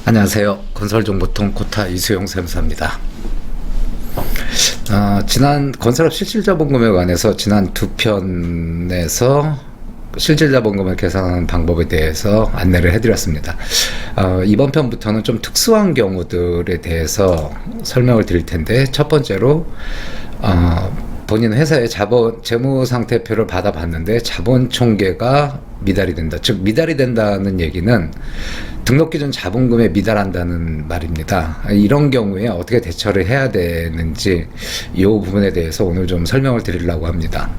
안녕하세요. 건설정보통 코타 이수용 세무사입니다. 지난 건설업 실질자본금에 관해서 지난 두 편에서 실질자본금을 계산하는 방법에 대해서 안내를 해드렸습니다. 이번 편부터는 좀 특수한 경우들에 대해서 설명을 드릴 텐데, 첫 번째로 본인 회사의 재무상태표를 받아봤는데 자본 총계가 미달이 된다. 즉 미달이 된다는 얘기는 등록기준 자본금에 미달한다는 말입니다. 이런 경우에 어떻게 대처를 해야 되는지 이 부분에 대해서 오늘 좀 설명을 드리려고 합니다.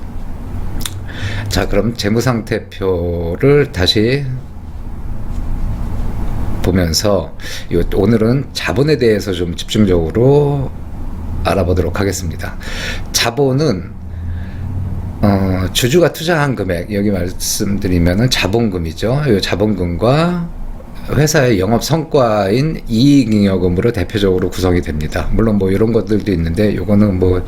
자, 그럼 재무상태표를 다시 보면서 오늘은 자본에 대해서 좀 집중적으로 알아보도록 하겠습니다. 자본은 주주가 투자한 금액, 여기 말씀드리면은 자본금이죠. 이 자본금과 회사의 영업 성과인 이익잉여금으로 대표적으로 구성이 됩니다. 물론 뭐 이런 것들도 있는데 요거는 뭐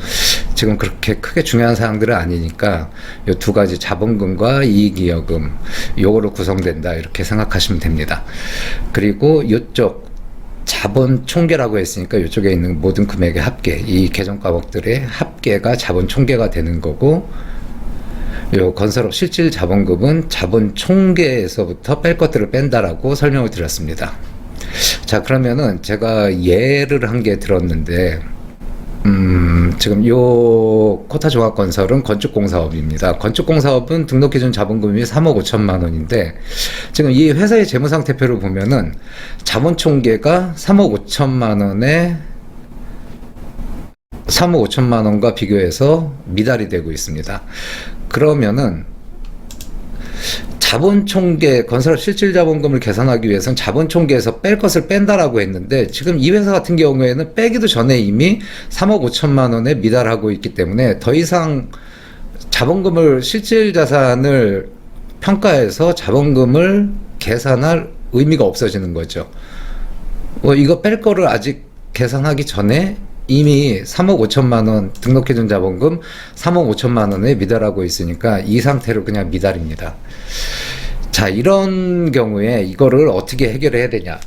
지금 그렇게 크게 중요한 사항들은 아니니까 요 두 가지 자본금과 이익잉여금 요거로 구성된다 이렇게 생각하시면 됩니다. 그리고 요쪽 자본 총계라고 했으니까 이쪽에 있는 모든 금액의 합계, 이 계정 과목들의 합계가 자본 총계가 되는 거고, 요 건설업 실질 자본금은 자본 총계에서부터 뺄 것들을 뺀다라고 설명을 드렸습니다. 자, 그러면은 제가 예를 한 개 들었는데, 지금 요 코타 종합건설은 건축공사업입니다. 건축공사업은 등록기준 자본금이 3억 5천만 원인데 지금 이 회사의 재무상태표를 보면은 자본총계가 3억 5천만 원과 비교해서 미달이 되고 있습니다. 그러면은 자본총계, 건설업 실질자본금을 계산하기 위해서는 자본총계에서 뺄 것을 뺀다라고 했는데 지금 이 회사 같은 경우에는 빼기도 전에 이미 3억 5천만 원에 미달하고 있기 때문에 더 이상 자본금을 실질자산을 평가해서 자본금을 계산할 의미가 없어지는 거죠. 이거 뺄 거를 아직 계산하기 전에 이미 3억 5천만 원 등록기준 자본금 3억 5천만 원에 미달하고 있으니까 이 상태로 그냥 미달입니다. 자, 이런 경우에 이거를 어떻게 해결해야 되냐.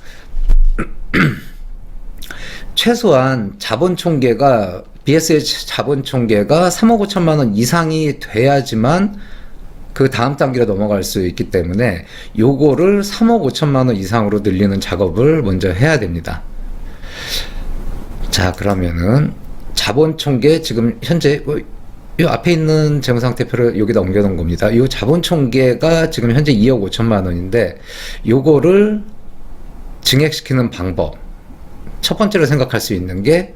최소한 자본총계가 BS의 자본총계가 3억 5천만 원 이상이 돼야지만 그 다음 단계로 넘어갈 수 있기 때문에 요거를 3억 5천만 원 이상으로 늘리는 작업을 먼저 해야 됩니다. 자, 그러면은 자본총계 지금 현재 이 앞에 있는 재무상태표를 여기다 옮겨놓은 겁니다. 이 자본총계가 지금 현재 2억 5천만 원인데 요거를 증액시키는 방법, 첫 번째로 생각할 수 있는 게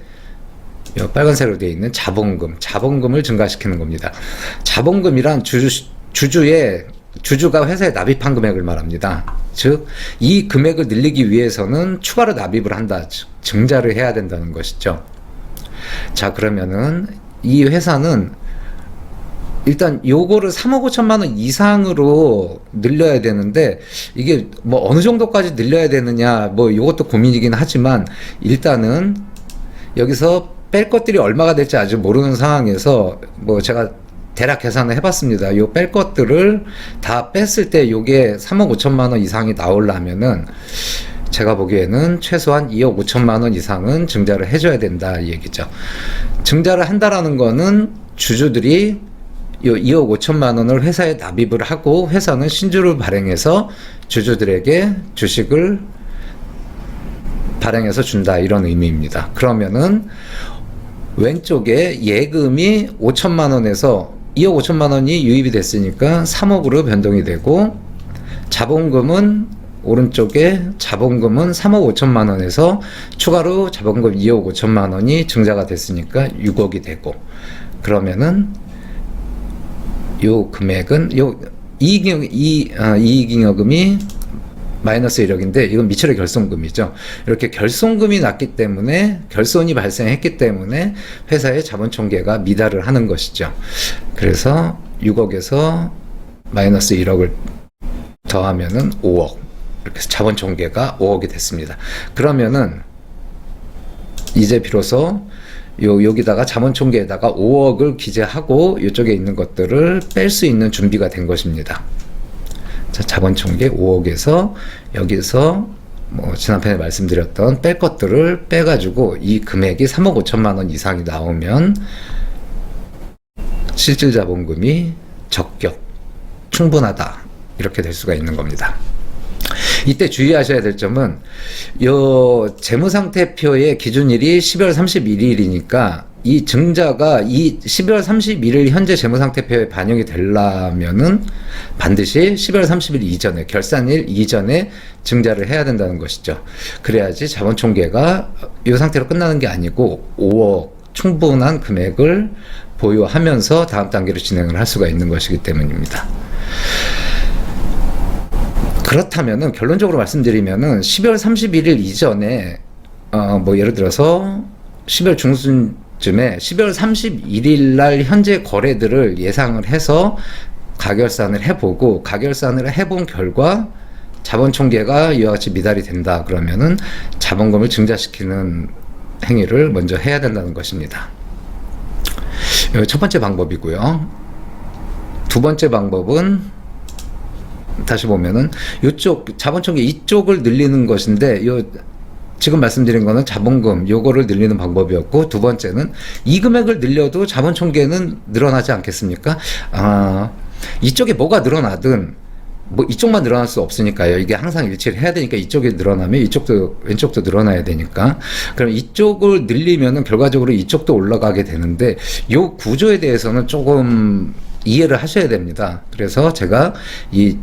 이 빨간색으로 되어 있는 자본금을 증가시키는 겁니다. 자본금이란 주주가 회사에 납입한 금액을 말합니다. 즉, 이 금액을 늘리기 위해서는 추가로 납입을 한다. 즉, 증자를 해야 된다는 것이죠. 자, 그러면은 이 회사는 일단 요거를 3억 5천만 원 이상으로 늘려야 되는데 이게 뭐 어느 정도까지 늘려야 되느냐 뭐 요것도 고민이긴 하지만 일단은 여기서 뺄 것들이 얼마가 될지 아직 모르는 상황에서 뭐 제가 대략 계산을 해봤습니다. 요 뺄 것들을 다 뺐을 때 요게 3억 5천만 원 이상이 나오려면은 제가 보기에는 최소한 2억 5천만 원 이상은 증자를 해줘야 된다 이 얘기죠. 증자를 한다라는 거는 주주들이 요 2억 5천만 원을 회사에 납입을 하고 회사는 신주를 발행해서 주주들에게 주식을 발행해서 준다 이런 의미입니다. 그러면은 왼쪽에 예금이 5천만 원에서 2억 5천만 원이 유입이 됐으니까 3억으로 변동이 되고 자본금은 오른쪽에 자본금은 3억 5천만 원에서 추가로 자본금 2억 5천만 원이 증자가 됐으니까 6억이 되고 그러면은 요 금액은 이익잉여금이 마이너스 1억인데 이건 미처리 결손금이죠. 이렇게 결손금이 났기 때문에 결손이 발생했기 때문에 회사의 자본총계가 미달을 하는 것이죠. 그래서 6억에서 마이너스 1억을 더하면은 5억 이렇게 해서 자본총계가 5억이 됐습니다. 그러면은 이제 비로소 여기다가 자본총계에다가 5억을 기재하고 이쪽에 있는 것들을 뺄 수 있는 준비가 된 것입니다. 자, 자본총계 5억에서 여기서 뭐 지난편에 말씀드렸던 뺄 것들을 빼가지고 이 금액이 3억 5천만 원 이상이 나오면 실질 자본금이 적격, 충분하다 이렇게 될 수가 있는 겁니다. 이때 주의하셔야 될 점은 요 재무상태표의 기준일이 12월 31일이니까 이 증자가 이 12월 31일 현재 재무상태표에 반영이 되려면은 반드시 12월 30일 이전에, 결산일 이전에 증자를 해야 된다는 것이죠. 그래야지 자본총계가 이 상태로 끝나는 게 아니고 5억 충분한 금액을 보유하면서 다음 단계로 진행을 할 수가 있는 것이기 때문입니다. 그렇다면은 결론적으로 말씀드리면은 12월 31일 이전에 뭐 예를 들어서 12월 중순쯤에 12월 31일 날 현재 거래들을 예상을 해서 가결산을 해보고 가결산을 해본 결과 자본총계가 이와 같이 미달이 된다 그러면은 자본금을 증자시키는 행위를 먼저 해야 된다는 것입니다. 첫 번째 방법이고요. 두 번째 방법은 다시 보면은 이쪽 자본총계 이쪽을 늘리는 것인데 요 지금 말씀드린 거는 자본금 요거를 늘리는 방법이었고, 두 번째는 이 금액을 늘려도 자본총계는 늘어나지 않겠습니까? 이쪽에 뭐가 늘어나든 뭐 이쪽만 늘어날 수 없으니까요. 이게 항상 일치를 해야 되니까 이쪽이 늘어나면 이쪽도 왼쪽도 늘어나야 되니까. 그럼 이쪽을 늘리면은 결과적으로 이쪽도 올라가게 되는데 요 구조에 대해서는 조금 이해를 하셔야 됩니다. 그래서 제가 이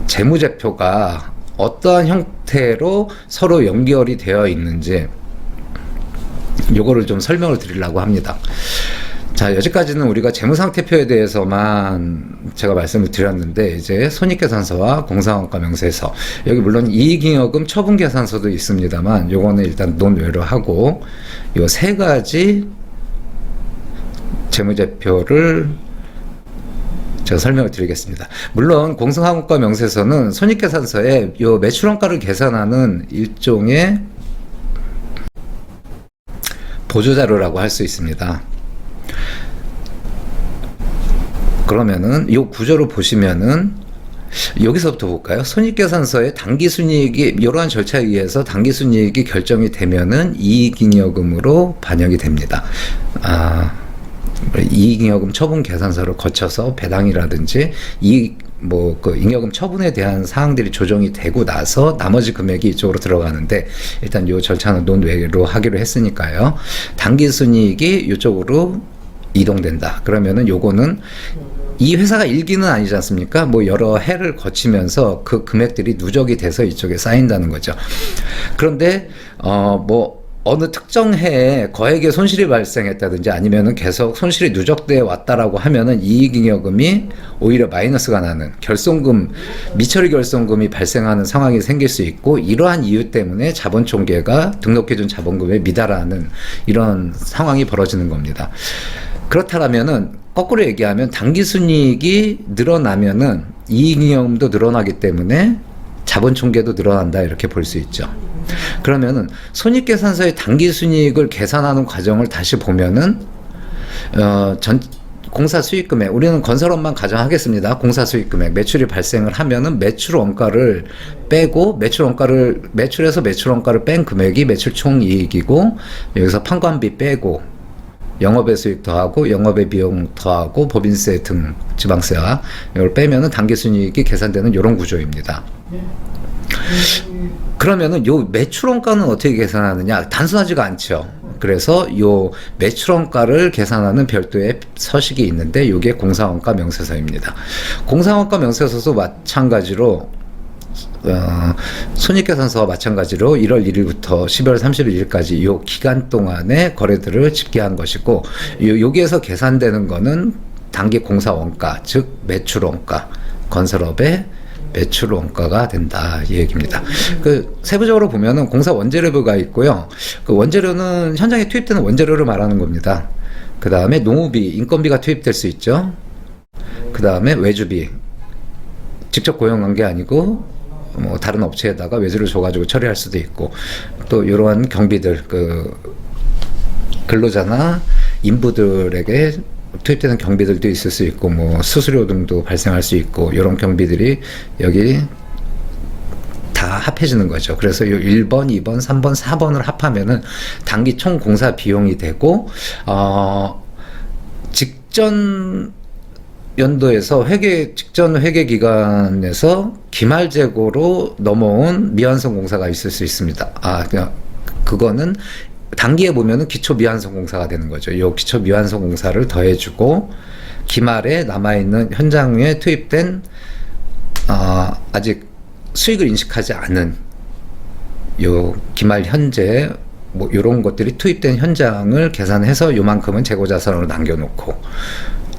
재무제표가 어떠한 형태로 서로 연결이 되어 있는지 요거를 좀 설명을 드리려고 합니다. 자, 여기까지는 우리가 재무상태표에 대해서만 제가 말씀을 드렸는데, 이제 손익계산서와 공사원가 명세서, 여기 물론 이익잉여금 처분계산서도 있습니다만 요거는 일단 논외로 하고 요 세 가지 재무제표를 제가 설명을 드리겠습니다. 물론 공사원가 명세서는 손익계산서에 요 매출원가를 계산하는 일종의 보조자료라고 할 수 있습니다. 그러면은 이 구조를 보시면은 여기서부터 볼까요? 손익계산서에 당기순이익이 이러한 절차에 의해서 당기순이익이 결정이 되면은 이익잉여금으로 반영이 됩니다. 이익잉여금 처분 계산서를 거쳐서 배당이라든지 그 잉여금 처분에 대한 사항들이 조정이 되고 나서 나머지 금액이 이쪽으로 들어가는데, 일단 이 절차는 논외로 하기로 했으니까요. 당기순이익이 이쪽으로 이동된다. 그러면은 요거는 이 회사가 일기는 아니지 않습니까? 뭐 여러 해를 거치면서 그 금액들이 누적이 돼서 이쪽에 쌓인다는 거죠. 그런데 어느 특정 해에 거액의 손실이 발생했다든지 아니면은 계속 손실이 누적되어 왔다라고 하면은 이익잉여금이 오히려 마이너스가 나는 결손금, 미처리 결손금이 발생하는 상황이 생길 수 있고, 이러한 이유 때문에 자본총계가 등록해준 자본금에 미달하는 이런 상황이 벌어지는 겁니다. 그렇다면은 거꾸로 얘기하면 당기순이익이 늘어나면은 이익잉여금도 늘어나기 때문에 자본총계도 늘어난다 이렇게 볼 수 있죠. 그러면은 손익계산서의 당기순이익을 계산하는 과정을 다시 보면은 공사 수익금액, 우리는 건설업만 가정하겠습니다. 공사 수익금액, 매출이 발생을 하면은 매출 원가를 빼고 매출에서 매출 원가를 뺀 금액이 매출 총이익이고, 여기서 판관비 빼고 영업의 수익 더하고 영업의 비용 더하고 법인세 등 지방세와 이걸 빼면은 당기순이익이 계산되는 이런 구조입니다. 그러면은 요 매출원가는 어떻게 계산하느냐? 단순하지가 않죠. 그래서 요 매출원가를 계산하는 별도의 서식이 있는데 요게 공사원가 명세서입니다. 공사원가 명세서도 마찬가지로 손익계산서와 마찬가지로 1월 1일부터 12월 31일까지 요 기간 동안의 거래들을 집계한 것이고, 여기에서 계산되는 거는 단기 공사원가, 즉 매출원가, 건설업의 매출 원가가 된다 이 얘기입니다. 그 세부적으로 보면은 공사 원재료부가 있고요. 그 원재료는 현장에 투입되는 원재료를 말하는 겁니다. 그 다음에 농우비, 인건비가 투입될 수 있죠. 그 다음에 외주비, 직접 고용한 게 아니고 뭐 다른 업체에다가 외주를 줘가지고 처리할 수도 있고, 또 이러한 경비들, 그 근로자나 인부들에게 투입되는 경비들도 있을 수 있고, 뭐 수수료 등도 발생할 수 있고, 이런 경비들이 여기 다 합해지는 거죠. 그래서 요 1번, 2번, 3번, 4번을 합하면은 단기 총 공사 비용이 되고, 직전 연도에서 직전 회계 기간에서 기말 재고로 넘어온 미완성 공사가 있을 수 있습니다. 그거는 단기에 보면은 기초 미완성 공사가 되는 거죠. 요 기초 미완성 공사를 더해주고 기말에 남아있는 현장에 투입된 아직 수익을 인식하지 않은 요 기말 현재 뭐 요런 것들이 투입된 현장을 계산해서 요만큼은 재고자산으로 남겨놓고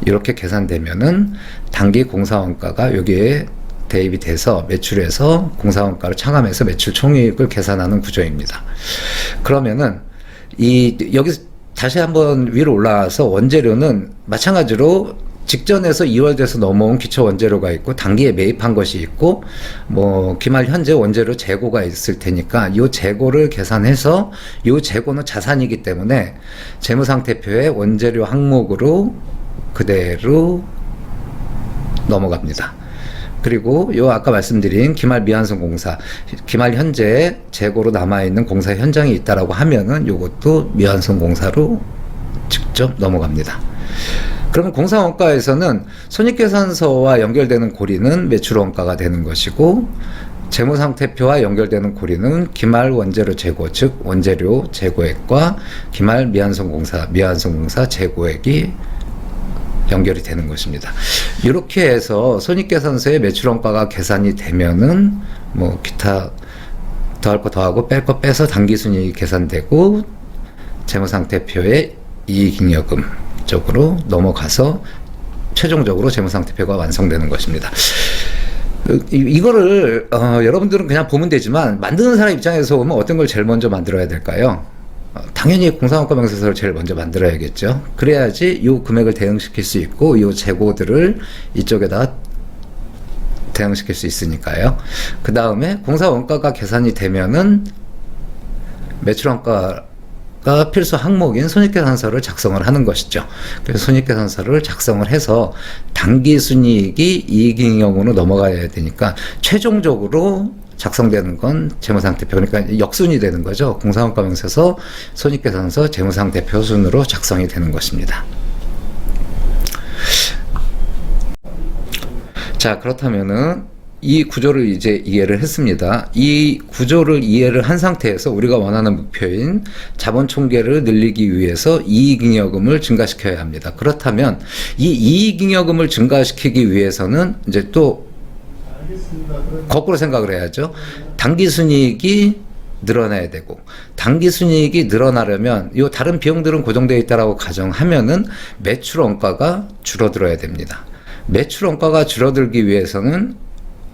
이렇게 계산되면은 단기 공사원가가 여기에 대입이 돼서 매출에서 공사원가를 차감해서 매출 총이익을 계산하는 구조입니다. 그러면은 여기 다시 한번 위로 올라와서 원재료는 마찬가지로 직전에서 2월 돼서 넘어온 기초 원재료가 있고 단기에 매입한 것이 있고 뭐 기말 현재 원재료 재고가 있을 테니까 이 재고를 계산해서 이 재고는 자산이기 때문에 재무상태표에 원재료 항목으로 그대로 넘어갑니다. 그리고 요 아까 말씀드린 기말 미완성 공사, 기말 현재 재고로 남아있는 공사 현장이 있다라고 하면은 요것도 미완성 공사로 직접 넘어갑니다. 그러면 공사원가에서는 손익계산서와 연결되는 고리는 매출원가가 되는 것이고 재무상태표와 연결되는 고리는 기말 원재료 재고, 즉 원재료 재고액과 기말 미완성 공사 재고액이 연결이 되는 것입니다. 이렇게 해서 손익계산서의 매출원가가 계산이 되면은 뭐 기타 더할 거 더하고 뺄 거 빼서 당기순이익이 계산되고 재무상태표의 이익잉여금 쪽으로 넘어가서 최종적으로 재무상태표가 완성되는 것입니다. 이거를 여러분들은 그냥 보면 되지만 만드는 사람 입장에서 보면 어떤 걸 제일 먼저 만들어야 될까요? 당연히 공사원가 명세서를 제일 먼저 만들어야겠죠. 그래야지 이 금액을 대응시킬 수 있고 이 재고들을 이쪽에다 대응시킬 수 있으니까요. 그 다음에 공사원가가 계산이 되면은 매출원가가 필수 항목인 손익계산서를 작성을 하는 것이죠. 그래서 손익계산서를 작성을 해서 당기순이익이 이익잉여금으로 넘어가야 되니까 최종적으로 작성되는 건 재무상태표, 그러니까 역순이 되는 거죠. 공사원가 명세서, 손익계산서, 재무상태표 순으로 작성이 되는 것입니다. 자, 그렇다면은 이 구조를 이제 이해를 했습니다. 이 구조를 이해를 한 상태에서 우리가 원하는 목표인 자본 총계를 늘리기 위해서 이익잉여금을 증가시켜야 합니다. 그렇다면 이 이익잉여금을 증가시키기 위해서는 이제 또 거꾸로 생각을 해야죠. 당기순이익이 늘어나야 되고 당기순이익이 늘어나려면 이 다른 비용들은 고정되어 있다라고 가정하면은 매출원가가 줄어들어야 됩니다. 매출원가가 줄어들기 위해서는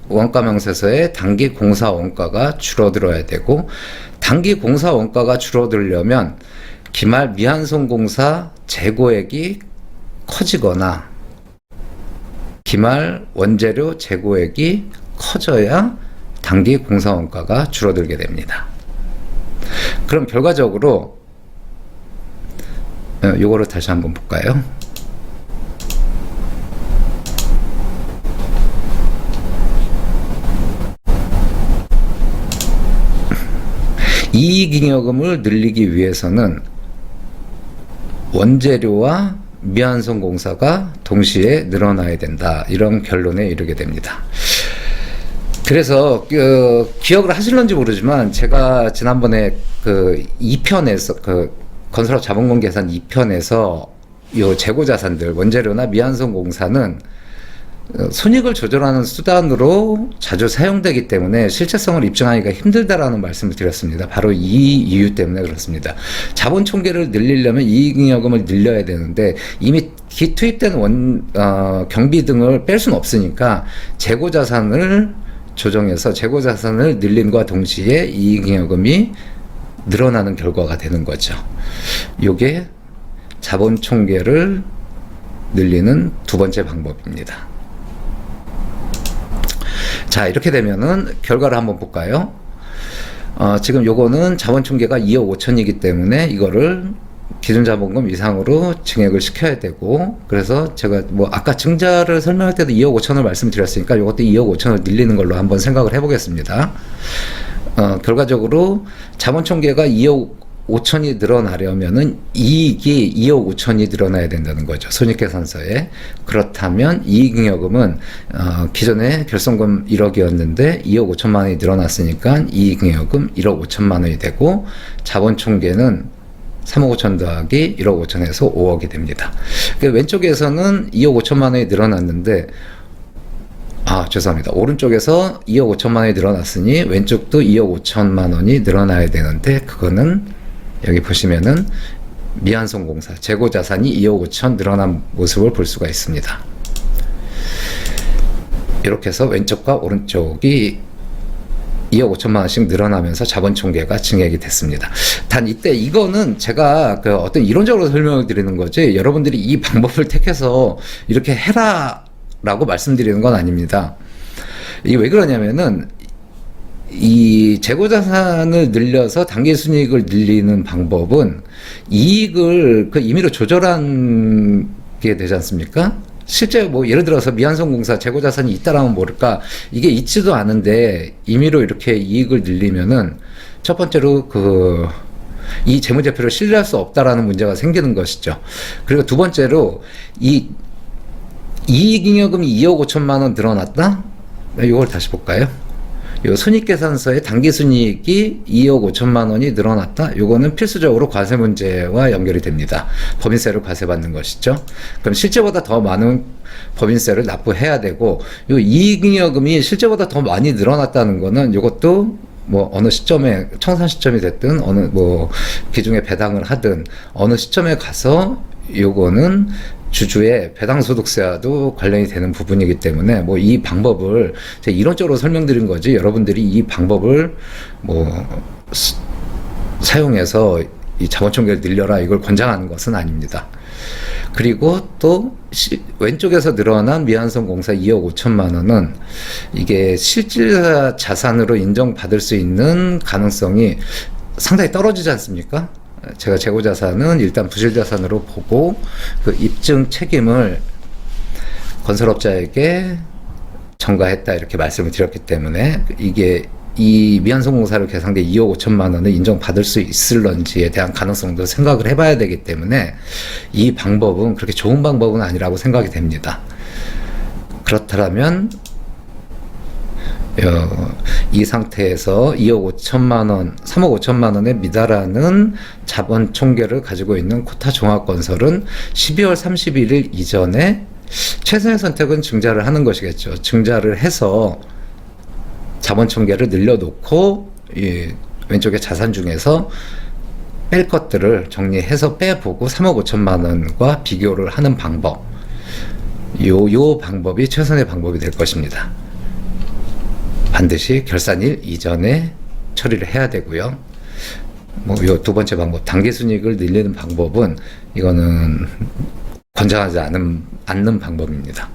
원가명세서의 단기 공사원가가 줄어들어야 되고 단기 공사원가가 줄어들려면 기말 미완성공사 재고액이 커지거나 기말 원재료 재고액이 커져야 단기 공사원가가 줄어들게 됩니다. 그럼 결과적으로 요거를 다시 한번 볼까요? 이익잉여금을 늘리기 위해서는 원재료와 미완성 공사가 동시에 늘어나야 된다. 이런 결론에 이르게 됩니다. 그래서 기억을 하실런지 모르지만 제가 지난번에 그 2편에서 그 건설업 자본금 계산 2편에서 요 재고 자산들 원재료나 미완성 공사는 손익을 조절하는 수단으로 자주 사용되기 때문에 실체성을 입증하기가 힘들다라는 말씀을 드렸습니다. 바로 이 이유 때문에 그렇습니다. 자본 총계를 늘리려면 이익잉여금을 늘려야 되는데 이미 투입된 경비 등을 뺄 수는 없으니까 재고 자산을 조정해서 재고 자산을 늘림과 동시에 이익잉여금이 늘어나는 결과가 되는 거죠. 요게 자본 총계를 늘리는 두 번째 방법입니다. 자, 이렇게 되면은 결과를 한번 볼까요? 지금 요거는 자본 총계가 2억 5천이기 때문에 이거를 기준 자본금 이상으로 증액을 시켜야 되고, 그래서 제가 뭐 아까 증자를 설명할 때도 2억 5천을 말씀드렸으니까 이것도 2억 5천을 늘리는 걸로 한번 생각을 해보겠습니다. 결과적으로 자본총계가 2억 5천이 늘어나려면은 이익이 2억 5천이 늘어나야 된다는 거죠. 손익계산서에. 그렇다면 이익잉여금은 기존에 결손금 1억이었는데 2억 5천만 원이 늘어났으니까 이익잉여금 1억 5천만 원이 되고, 자본총계는 3억 5천 더하기 1억 5천에서 5억이 됩니다. 그러니까 왼쪽에서는 2억 5천만 원이 늘어났는데, 죄송합니다. 오른쪽에서 2억 5천만 원이 늘어났으니 왼쪽도 2억 5천만 원이 늘어나야 되는데, 그거는 여기 보시면은 미완성공사 재고자산이 2억 5천 늘어난 모습을 볼 수가 있습니다. 이렇게 해서 왼쪽과 오른쪽이 2억 5천만 원씩 늘어나면서 자본총계가 증액이 됐습니다. 단 이때 이거는 제가 그 어떤 이론적으로 설명을 드리는 거지, 여러분들이 이 방법을 택해서 이렇게 해라 라고 말씀드리는 건 아닙니다. 이게 왜 그러냐면은 이 재고자산을 늘려서 당기순이익을 늘리는 방법은 이익을 그 임의로 조절한 게 되지 않습니까? 실제 뭐 예를 들어서 미완성공사 재고자산이 있다라면 모를까, 이게 있지도 않은데 임의로 이렇게 이익을 늘리면은 첫 번째로 이 재무제표를 신뢰할 수 없다라는 문제가 생기는 것이죠. 그리고 두 번째로 이 이익잉여금이 2억 5천만 원 늘어났다? 이걸 다시 볼까요? 요 손익계산서에 당기순이익이 2억 5천만 원이 늘어났다. 요거는 필수적으로 과세 문제와 연결이 됩니다. 법인세를 과세받는 것이죠. 그럼 실제보다 더 많은 법인세를 납부해야 되고, 요 이익잉여금이 실제보다 더 많이 늘어났다는 거는 요것도 뭐 어느 시점에 청산 시점이 됐든 어느 뭐 기중에 배당을 하든 어느 시점에 가서 요거는 주주의 배당소득세와도 관련이 되는 부분이기 때문에 뭐 이 방법을 제가 이론적으로 설명드린 거지, 여러분들이 이 방법을 뭐 사용해서 이 자본총계를 늘려라 이걸 권장하는 것은 아닙니다. 그리고 또 왼쪽에서 늘어난 미완성공사 2억 5천만 원은 이게 실질 자산으로 인정받을 수 있는 가능성이 상당히 떨어지지 않습니까? 제가 재고자산은 일단 부실자산으로 보고 그 입증 책임을 건설업자에게 전가했다 이렇게 말씀을 드렸기 때문에, 이게 이 미완성공사로 계산된 2억 5천만 원을 인정받을 수 있을런지에 대한 가능성도 생각을 해봐야 되기 때문에 이 방법은 그렇게 좋은 방법은 아니라고 생각이 됩니다. 그렇다면 이 상태에서 2억 5천만 원, 3억 5천만 원에 미달하는 자본 총계를 가지고 있는 코타종합건설은 12월 31일 이전에 최선의 선택은 증자를 하는 것이겠죠. 증자를 해서 자본 총계를 늘려놓고 이 왼쪽에 자산 중에서 뺄 것들을 정리해서 빼보고 3억 5천만 원과 비교를 하는 방법. 요 방법이 최선의 방법이 될 것입니다. 반드시 결산일 이전에 처리를 해야 되고요. 뭐 요 두 번째 방법, 당기순이익을 늘리는 방법은 이거는 권장하지 않는 방법입니다.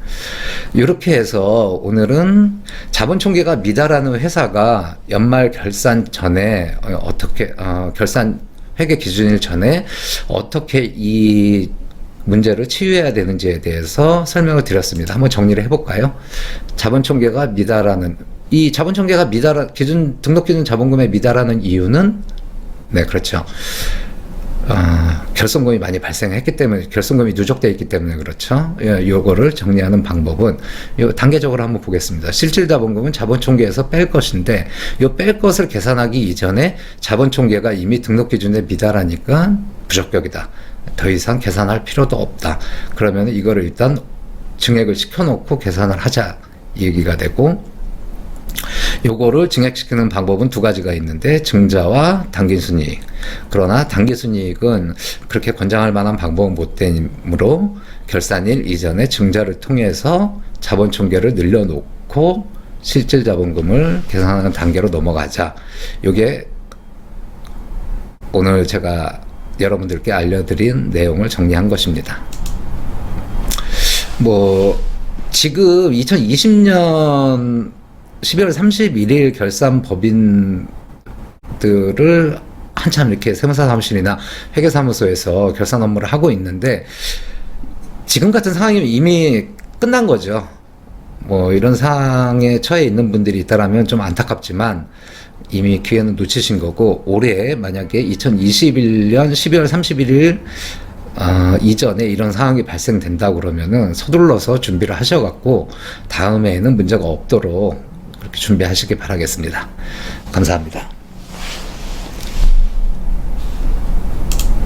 이렇게 해서 오늘은 자본총계가 미달하는 회사가 연말 결산 전에 어떻게 결산 회계 기준일 전에 어떻게 이 문제를 치유해야 되는지에 대해서 설명을 드렸습니다. 한번 정리를 해볼까요? 자본총계가 미달하는, 이 자본총계가 등록 기준 자본금에 미달하는 이유는, 네, 그렇죠. 결손금이 많이 발생했기 때문에, 결손금이 누적되어 있기 때문에 그렇죠. 요거를 정리하는 방법은 단계적으로 한번 보겠습니다. 실질 자본금은 자본총계에서 뺄 것인데, 요 뺄 것을 계산하기 이전에 자본총계가 이미 등록 기준에 미달하니까 부적격이다. 더 이상 계산할 필요도 없다. 그러면 이거를 일단 증액을 시켜놓고 계산을 하자 이 얘기가 되고, 요거를 증액시키는 방법은 두 가지가 있는데 증자와 당기순이익. 그러나 당기순이익은 그렇게 권장할 만한 방법은 못 되므로 결산일 이전에 증자를 통해서 자본총계를 늘려놓고 실질 자본금을 계산하는 단계로 넘어가자. 요게 오늘 제가 여러분들께 알려드린 내용을 정리한 것입니다. 뭐 지금 2020년 12월 31일 결산 법인들을 한참 이렇게 세무사 사무실이나 회계사무소에서 결산 업무를 하고 있는데 지금 같은 상황이면 이미 끝난 거죠. 뭐 이런 상황에 처해 있는 분들이 있다라면 좀 안타깝지만 이미 기회는 놓치신 거고, 올해 만약에 2021년 12월 31일 이전에 이런 상황이 발생된다 그러면은 서둘러서 준비를 하셔갖고 다음에는 문제가 없도록 그렇게 준비하시기 바라겠습니다. 감사합니다.